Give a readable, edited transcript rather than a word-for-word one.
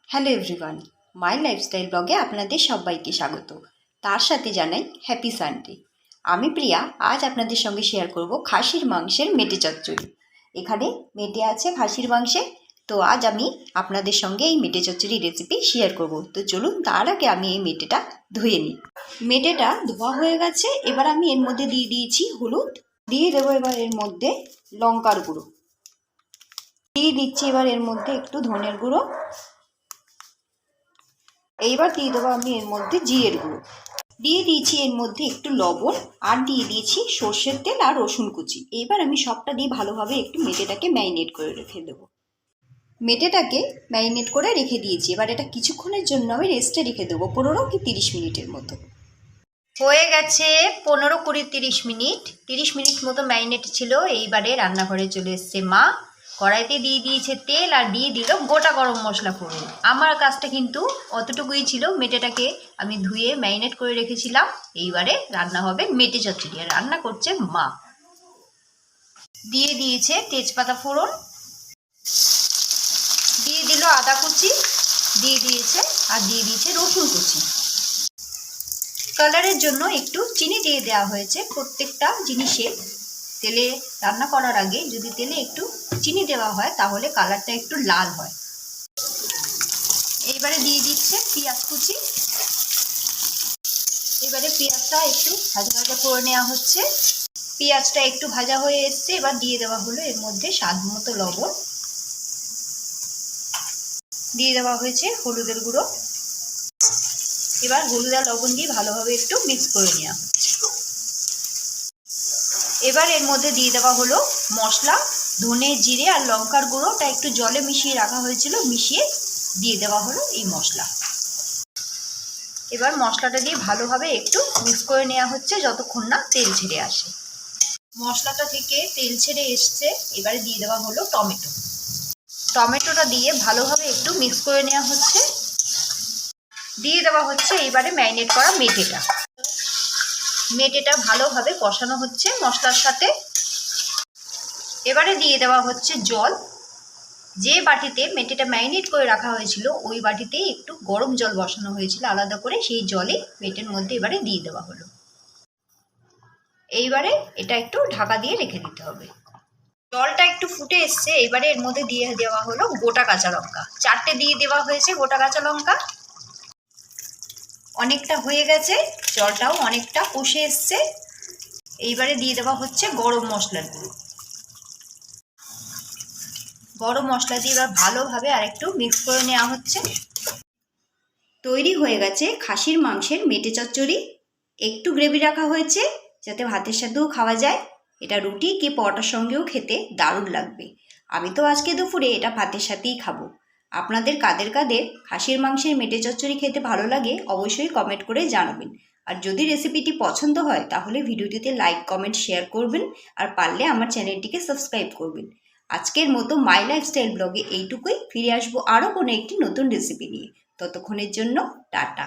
Hello everyone, মাই lifestyle ব্লগে আপনাদের সবাইকে স্বাগত। তার সাথে জানাই হ্যাপি সানডে। আমি প্রিয়া। আজ আপনাদের সঙ্গে শেয়ার করব খাসির মাংসের মেটে চচ্চড়ি। এখানে মেটে আছে খাসির মাংসে, তো আজ আমি আপনাদের সঙ্গে এই মেটে চচ্চড়ি রেসিপি শেয়ার করব। তো চলুন, তার আগে আমি এই মেটেটা ধুয়ে নিই। মেটেটা ধোয়া হয়ে গেছে। এবার আমি এর মধ্যে দিয়ে দিয়েছি হলুদ, দিয়ে দেবো এবার এর মধ্যে লঙ্কার গুঁড়ো, দিয়ে দিচ্ছি এবার এর মধ্যে একটু ধনের গুঁড়ো, এইবার দিয়ে দেবো আমি এর মধ্যে জিরের গুঁড়ো, দিয়ে দিয়েছি এর মধ্যে একটু লবণ, আর দিয়ে দিয়েছি সর্ষের তেল আর রসুন কুচি। এইবার আমি সবটা দিয়ে ভালোভাবে একটু মেটেটাকে ম্যারিনেট করে রেখে দেবো। মেটেটাকে ম্যারিনেট করে রেখে দিয়েছি। এবার এটা কিছুক্ষণের জন্য আমি রেস্টে রেখে দেবো, 15 কি 30 মিনিটের মতো। হয়ে গেছে 15, 20, 30 মিনিট। 30 মিনিট মতো ম্যারিনেট ছিল। এইবারে রান্নাঘরে চলে এসছে মা, কড়াইতে দিয়ে দিয়েছে তেল আর দিয়ে দিল গোটা গরম মশলা ফোড়ন। আমার কাজটা কিন্তু অতটুকুই ছিল। মেটেটাকে আমি ধুয়ে ম্যারিনেট করে রেখেছিলাম। এইবারে রান্না হবে মেটে চচ্চড়ি, আর রান্না করছে মা। দিয়ে দিয়েছে তেজপাতা ফোড়ন, দিয়ে দিল আদা কুচি, দিয়ে দিয়েছে রসুন কুচি। কালারের জন্য একটু চিনি দিয়ে দেওয়া হয়েছে। প্রত্যেকটা জিনিসে তেলে রান্না করার আগে যদি তেলে একটু চিনি দেওয়া হয় তাহলে কালারটা একটু লাল হয়। এইবারে দিয়ে দিচ্ছে পেঁয়াজ কুচি। এবারে পেঁয়াজটা একটু ভাজা ভাজা করে নেওয়া হচ্ছে। পেঁয়াজটা একটু ভাজা হয়ে এসছে। এবার দিয়ে দেওয়া হলো এর মধ্যে স্বাদ মতো লবণ, দিয়ে দেওয়া হয়েছে হলুদের গুঁড়ো। এবার হলুদ আর লবণ দিয়ে ভালোভাবে একটু মিক্স করে নেওয়া হচ্ছে। এবার এর মধ্যে দিয়ে দেওয়া হলো মশলা, ধনে জিরে আর লঙ্কার গুঁড়োটা একটু জলে মিশিয়ে রাখা হয়েছিল, মিশিয়ে দিয়ে দেওয়া হলো এই মশলা। এবার মশলাটা দিয়ে ভালোভাবে একটু মিক্স করে নেওয়া হচ্ছে যতক্ষণ না তেল ছেড়ে আসে। মশলাটা থেকে তেল ছেড়ে এসছে। এবারে দিয়ে দেওয়া হলো টমেটো। টমেটোটা দিয়ে ভালোভাবে একটু মিক্স করে নেওয়া হচ্ছে। দিয়ে দেওয়া হচ্ছে এবারে ম্যারিনেট করা মেটেটা ভালোভাবে কষানো হচ্ছে মশলার সাথে। এবারে দিয়ে দেওয়া হচ্ছে জল। যে বাটিতে মেটেটা ম্যারিনেট করে রাখা হয়েছিল ওই বাটিতে একটু গরম জল বসানো হয়েছিল আলাদা করে, সেই জলে মেটের মধ্যে এবারে দিয়ে দেওয়া হলো। এইবারে এটা একটু ঢাকা দিয়ে রেখে দিতে হবে। জলটা একটু ফুটে এসছে। এবারে এর মধ্যে দিয়ে দেওয়া হলো গোটা কাঁচা লঙ্কা, 4টে দিয়ে দেওয়া হয়েছে গোটা কাঁচা লঙ্কা। অনেকটা হয়ে গেছে, জলটাও অনেকটা কষে এসছে। এইবারে দিয়ে দেওয়া হচ্ছে গরম মশলার গুঁড়ো। গরম মশলা দিয়ে এবার ভালোভাবে আরেকটু মিক্স করে নেওয়া হচ্ছে। তৈরি হয়ে গেছে খাসির মাংসের মেটে চচ্চড়ি। একটু গ্রেভি রাখা হয়েছে যাতে ভাতের সাথেও খাওয়া যায়। এটা রুটি কি পরোটার সঙ্গেও খেতে দারুণ লাগবে। আমি তো আজকে দুপুরে এটা ভাতের সাথেই খাবো। আপনাদের কাদের কাদের খাসির মাংসের মেটে চচ্চড়ি খেতে ভালো লাগে অবশ্যই কমেন্ট করে জানাবেন। আর যদি রেসিপিটি পছন্দ হয় তাহলে ভিডিওটিতে লাইক, কমেন্ট, শেয়ার করবেন। আর পারলে আমার চ্যানেলটিকে সাবস্ক্রাইব করবেন। আজকের মতো মাই লাইফস্টাইল ব্লগে এইটুকুই। ফিরে আসবো আরও কোনো একটি নতুন রেসিপি নিয়ে। ততক্ষণের জন্য টাটা।